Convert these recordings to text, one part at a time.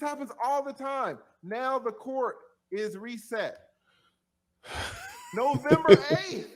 happens all the time. Now the court is reset. November 8th.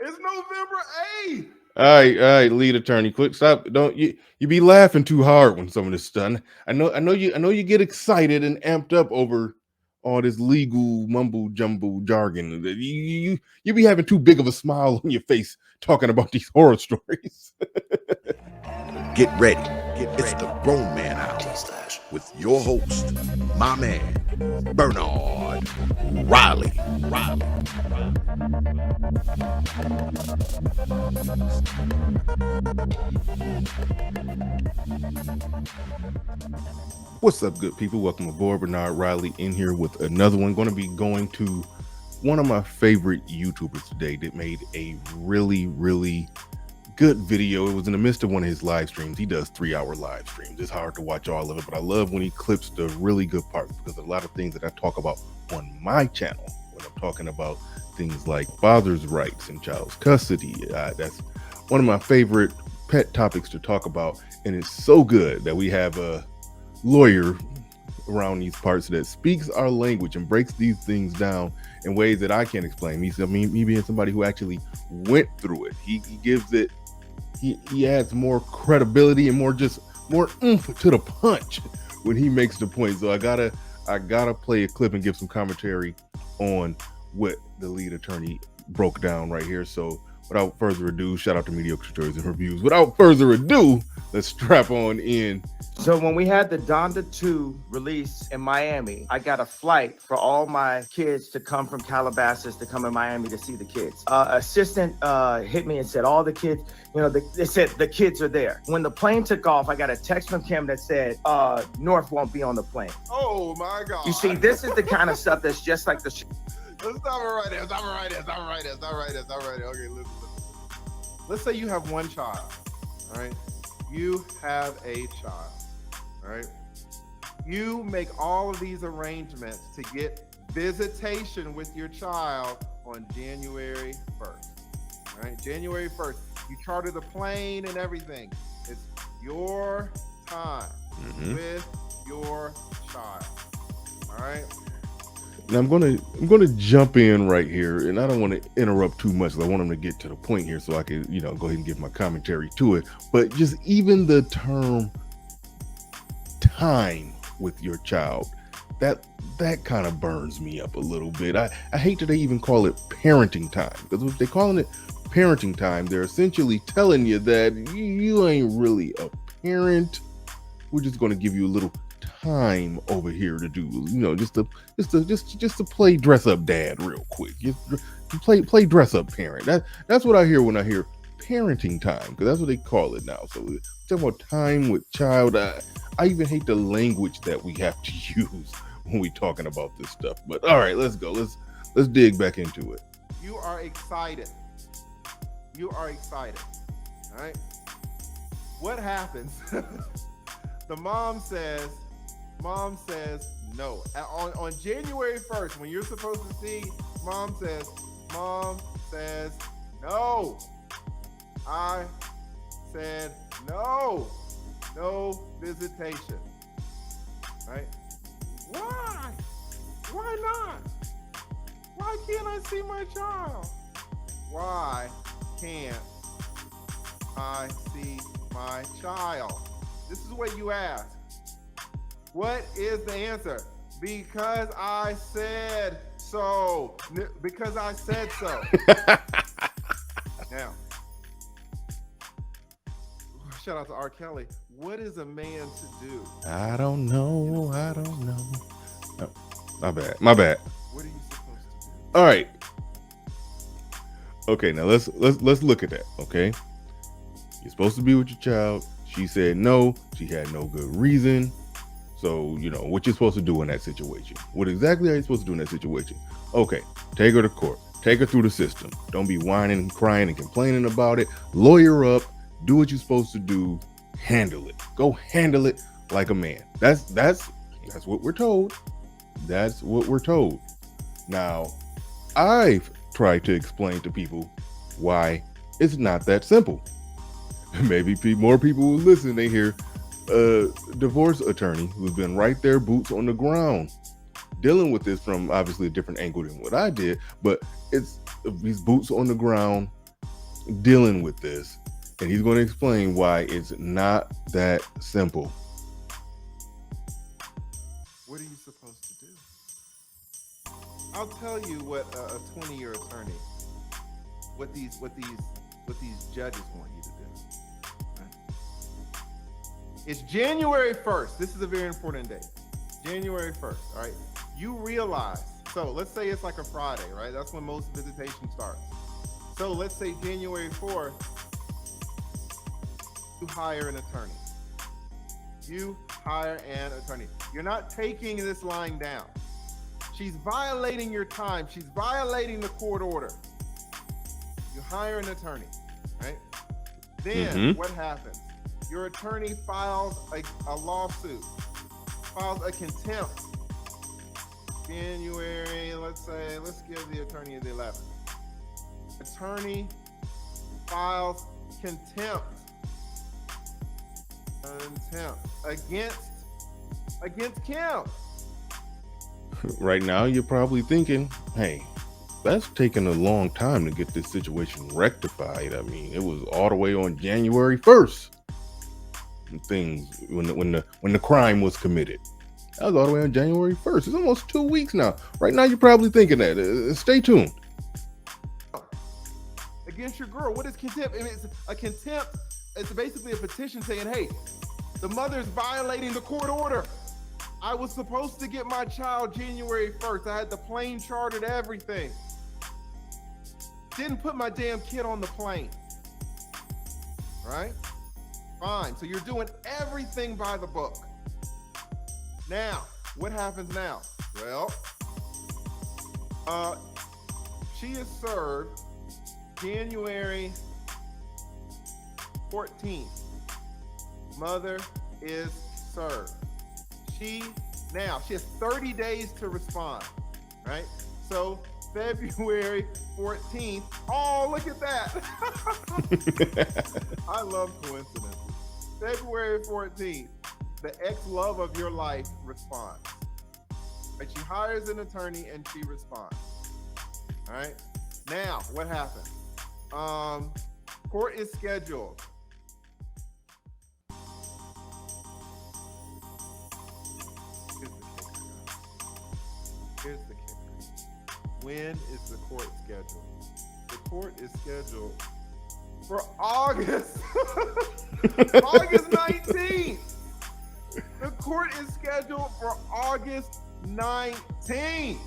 It's November 8th. All right, lead attorney, quick stop. Don't you be laughing too hard when some of this done. I know you get excited and amped up over all this legal mumbo jumbo jargon. You be having too big of a smile on your face talking about these horror stories. Get ready. It's the Grown Man Hour with your host, my man, Bernard Riley. What's up, good people? Welcome aboard. Bernard Riley in here with another one. Going to be going to one of my favorite YouTubers today that made a really good video. It was in the midst of one of his live streams. He does 3-hour live streams. It's hard to watch all of it, but I love when he clips the really good parts, because a lot of things that I talk about on my channel, when I'm talking about things like father's rights and child's custody, that's one of my favorite pet topics to talk about. And it's so good that we have a lawyer around these parts that speaks our language and breaks these things down in ways that I can't explain. Me being somebody who actually went through it, he gives it, he adds more credibility and more oomph to the punch when he makes the point. So I gotta play a clip and give some commentary on what the lead attorney broke down right here. So without further ado, shout out to Mediocre Stories and Reviews. Without further ado, let's strap on in. So when we had the Donda 2 release in Miami, I got a flight for all my kids to come from Calabasas to come in Miami to see the kids. Assistant hit me and said, all the kids, they said the kids are there. When the plane took off, I got a text from Kim that said, North won't be on the plane. Oh my God. You see, this is the kind of stuff that's just like the Let's stop it right there. Okay, listen. Let's say you have one child, all right? You have a child, all right? You make all of these arrangements to get visitation with your child on January 1st, all right? January 1st. You charter the plane and everything. It's your time with your child, all right? Now I'm gonna jump in right here, and I don't want to interrupt too much. I want him to get to the point here, so I can go ahead and give my commentary to it. But just even the term "time" with your child, that kind of burns me up a little bit. I hate that they even call it parenting time, because if they're calling it parenting time, they're essentially telling you that you ain't really a parent. We're just going to give you a little time over here to do, just to play dress up dad real quick. Just play dress up parent. That's what I hear when I hear parenting time, because that's what they call it now. So talking about time with child, I even hate the language that we have to use when we talking about this stuff. But all right, let's go. Let's dig back into it. You are excited. All right. What happens? The mom says no. On January 1st, when you're supposed to see, mom says no. I said no visitation. Right? Why not? Why can't I see my child? Why can't I see my child? This is what you ask. What is the answer? Because I said so. Because I said so. Now, shout out to R. Kelly. What is a man to do? I don't know. Oh, my bad. What are you supposed to do? All right. Okay, now let's look at that. Okay, you're supposed to be with your child. She said no. She had no good reason. So, what you're supposed to do in that situation. What exactly are you supposed to do in that situation? Okay, take her to court. Take her through the system. Don't be whining and crying and complaining about it. Lawyer up. Do what you're supposed to do. Handle it. Go handle it like a man. That's what we're told. That's what we're told. Now, I've tried to explain to people why it's not that simple. Maybe more people will listen. They hear, a divorce attorney who's been right there, boots on the ground, dealing with this from obviously a different angle than what I did, but it's these boots on the ground dealing with this, and he's going to explain why it's not that simple. What are you supposed to do? I'll tell you what a 20-year attorney, what these judges want you to do. Right? It's January 1st. This is a very important date. January 1st, all right? You realize, so let's say it's like a Friday, right? That's when most visitation starts. So let's say January 4th, you hire an attorney. You hire an attorney. You're not taking this lying down. She's violating your time. She's violating the court order. You hire an attorney, right? Then what happens? Your attorney files a lawsuit, files a contempt. January, let's give the attorney the 11th. Attorney files contempt against Kim. Right now, you're probably thinking, hey, that's taken a long time to get this situation rectified. I mean, it was all the way on January 1st. Things when the crime was committed. That was all the way on January 1st. It's almost 2 weeks now. Right now, you're probably thinking that. Stay tuned. Against your girl, what is contempt? It's a contempt. It's basically a petition saying, hey, the mother's violating the court order. I was supposed to get my child January 1st. I had the plane chartered, everything. Didn't put my damn kid on the plane. Right? Fine. So you're doing everything by the book. Now, what happens now? Well, she is served January 14th. Mother is served. She has 30 days to respond, right? So February 14th. Oh, look at that. I love coincidences. February 14th, the ex-love of your life responds. Right? She hires an attorney and she responds. All right. Now, what happens? Court is scheduled. Here's the kicker. When is the court scheduled? The court is scheduled for August. August 19th. The court is scheduled for August 19th.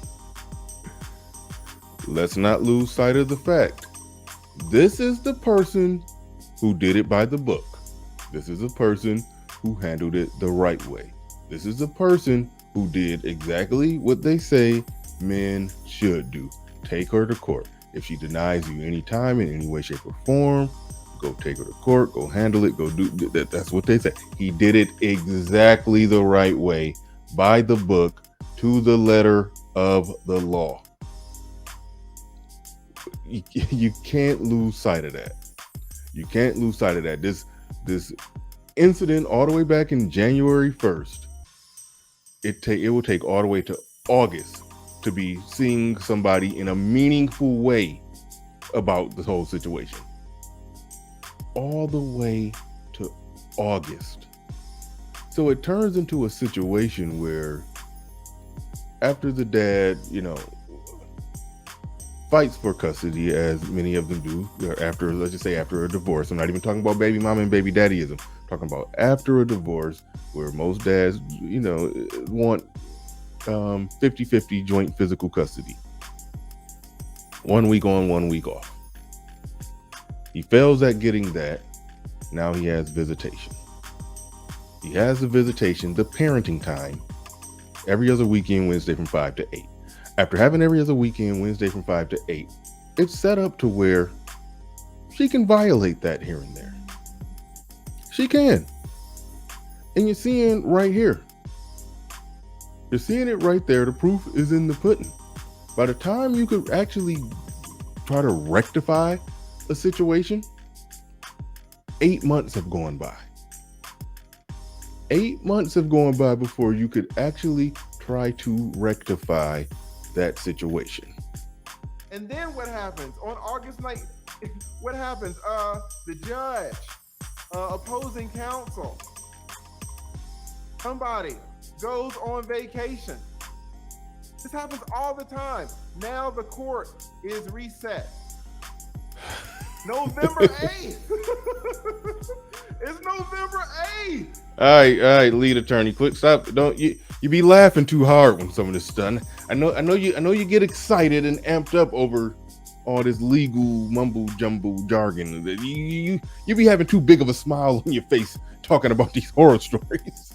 Let's not lose sight of the fact. This is the person who did it by the book. This is a person who handled it the right way. This is a person who did exactly what they say men should do. Take her to court. If she denies you any time in any way, shape, or form, go take her to court, go handle it, go do that. That's what they say. He did it exactly the right way, by the book, to the letter of the law. You can't lose sight of that. You can't lose sight of that. This incident all the way back in January 1st, it will take all the way to August to be seeing somebody in a meaningful way about the whole situation. All the way to August. So it turns into a situation where after the dad, fights for custody, as many of them do, after, let's just say after a divorce. I'm not even talking about baby mama and baby daddyism. I'm talking about after a divorce, where most dads, want 50-50 joint physical custody. 1 week on, 1 week off. He fails at getting that. Now he has visitation. He has the visitation, the parenting time, every other weekend, Wednesday from 5 to 8. After having every other weekend, Wednesday from 5 to 8, it's set up to where she can violate that here and there. She can. And you're seeing right here. You're seeing it right there. The proof is in the pudding. By the time you could actually try to rectify a situation, 8 months have gone by. 8 months have gone by before you could actually try to rectify that situation. And then what happens on August 9th? What happens? The judge, opposing counsel, somebody goes on vacation. This happens all the time. Now the court is reset. November 8th. It's November 8th. All right, lead attorney, quick stop. Don't you be laughing too hard when some of this stuff. I know you get excited and amped up over all this legal mumbo jumbo jargon. You be having too big of a smile on your face talking about these horror stories.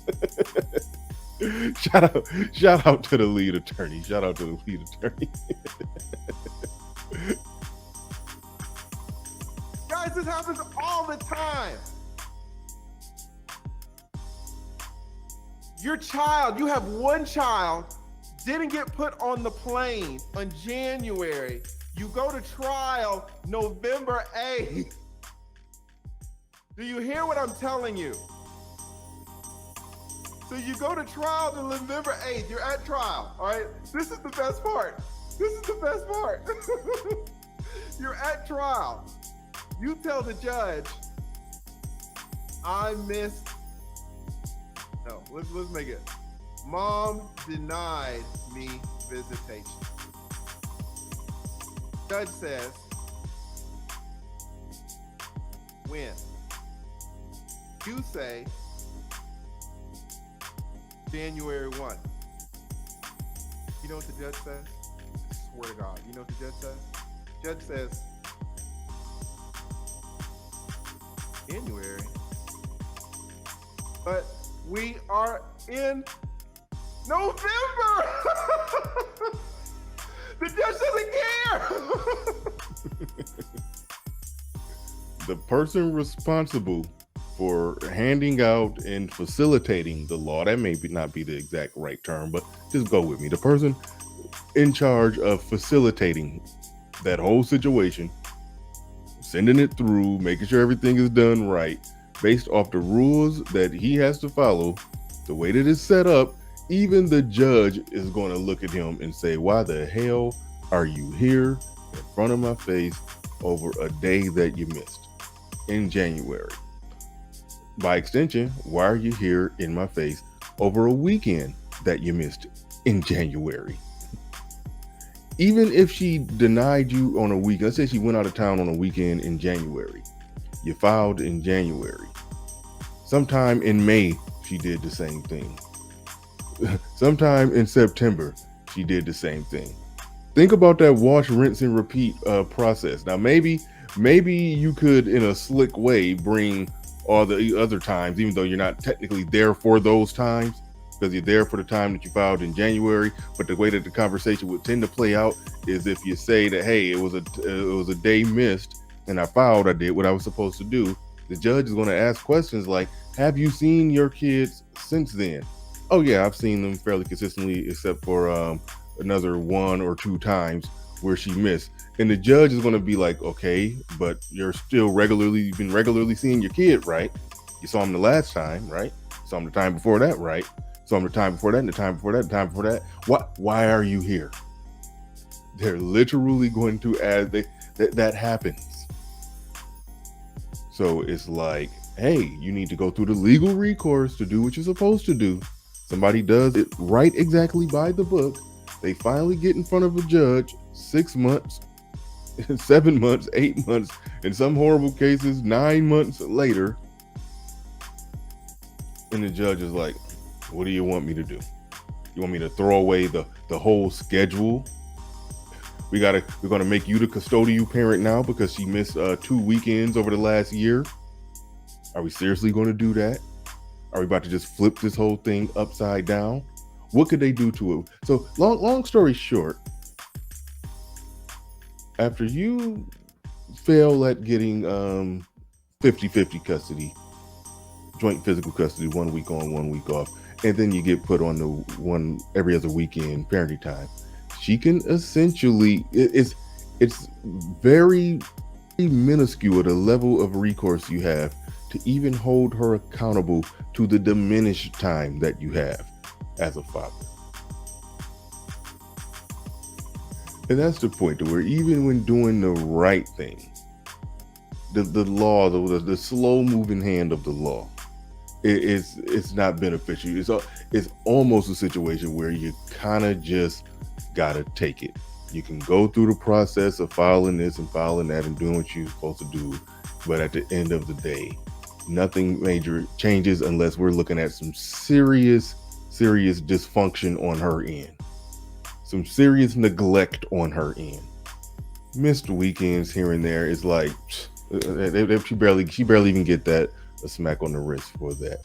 Shout out to the lead attorney. Shout out to the lead attorney. Guys, this happens all the time. Your child, you have one child, didn't get put on the plane on January. You go to trial November 8th. Do you hear what I'm telling you? So you go to trial to November 8th. You're at trial, all right? This is the best part. This is the best part. You're at trial. You tell the judge, I missed. No, let's make it. Mom denied me visitation. Judge says, when? You say, January 1. You know what the judge says? I swear to God, you know what the judge says? Judge says, January. But we are in November. The judge doesn't care. The person responsible for handing out and facilitating the law, that may not be the exact right term, but just go with me. The person in charge of facilitating that whole situation, sending it through, making sure everything is done right, based off the rules that he has to follow, the way that it's set up, even the judge is going to look at him and say, why the hell are you here in front of my face over a day that you missed in January? By extension, why are you here in my face over a weekend that you missed in January? Even if she denied you on a weekend, let's say she went out of town on a weekend in January, you filed in January. Sometime in May, she did the same thing. Sometime in September, she did the same thing. Think about that wash, rinse, and repeat process. Now, maybe you could, in a slick way, bring all the other times, even though you're not technically there for those times, because you're there for the time that you filed in January. But the way that the conversation would tend to play out is if you say that, hey, it was a day missed, and I did what I was supposed to do. The judge is going to ask questions like, have you seen your kids since then? Oh yeah, I've seen them fairly consistently, except for another 1 or 2 times where she missed. And the judge is going to be like, okay, but you've been regularly seeing your kid, right? You saw him the last time, right? Saw him the time before that, right? Saw him the time before that, and the time before that, and the time before that. Why are you here? They're literally going to ask that happens. So it's like, hey, you need to go through the legal recourse to do what you're supposed to do. Somebody does it right exactly by the book. They finally get in front of a judge 6 months, 7 months, 8 months, in some horrible cases, 9 months later. And the judge is like, what do you want me to do? You want me to throw away the whole schedule? We're gonna make you the custodial parent now because she missed 2 weekends over the last year. Are we seriously going to do that? Are we about to just flip this whole thing upside down? What could they do to it? So long story short, after you fail at getting 50-50 custody, joint physical custody, 1 week on, 1 week off, and then you get put on the one every other weekend parenting time, she can essentially, it's very minuscule the level of recourse you have to even hold her accountable to the diminished time that you have as a father. And that's the point, to where even when doing the right thing, the law, the slow moving hand of the law, it's not beneficial. It's almost a situation where you kind of just gotta take it. You can go through the process of filing this and filing that and doing what you're supposed to do, but at the end of the day, nothing major changes unless we're looking at some serious dysfunction on her end, some serious neglect on her end. Missed weekends here and there is like, she barely even get that a smack on the wrist for that.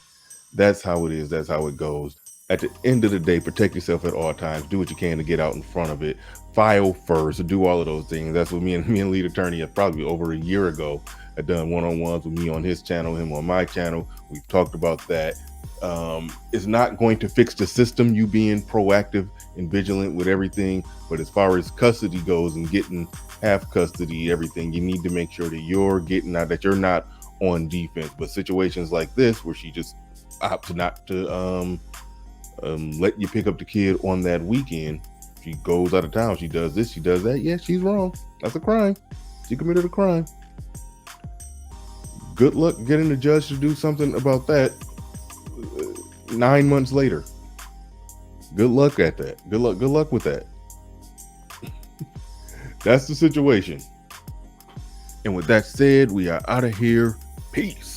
That's how it is. That's how it goes. At the end of the day, protect yourself at all times. Do what you can to get out in front of it. File first. Do all of those things. That's what me and lead attorney have probably over a year ago had done one-on-ones with me on his channel, him on my channel. We've talked about that. It's not going to fix the system, you being proactive and vigilant with everything. But as far as custody goes and getting half custody, everything, you need to make sure that you're getting out, that you're not on defense. But situations like this, where she just opts not to let you pick up the kid on that weekend, she goes out of town, she does this, she does that, yeah, she's wrong. That's a crime. She committed a crime. Good luck getting the judge to do something about that 9 months later. Good luck at that. Good luck with that. That's the situation. And with that said, we are out of here. Peace.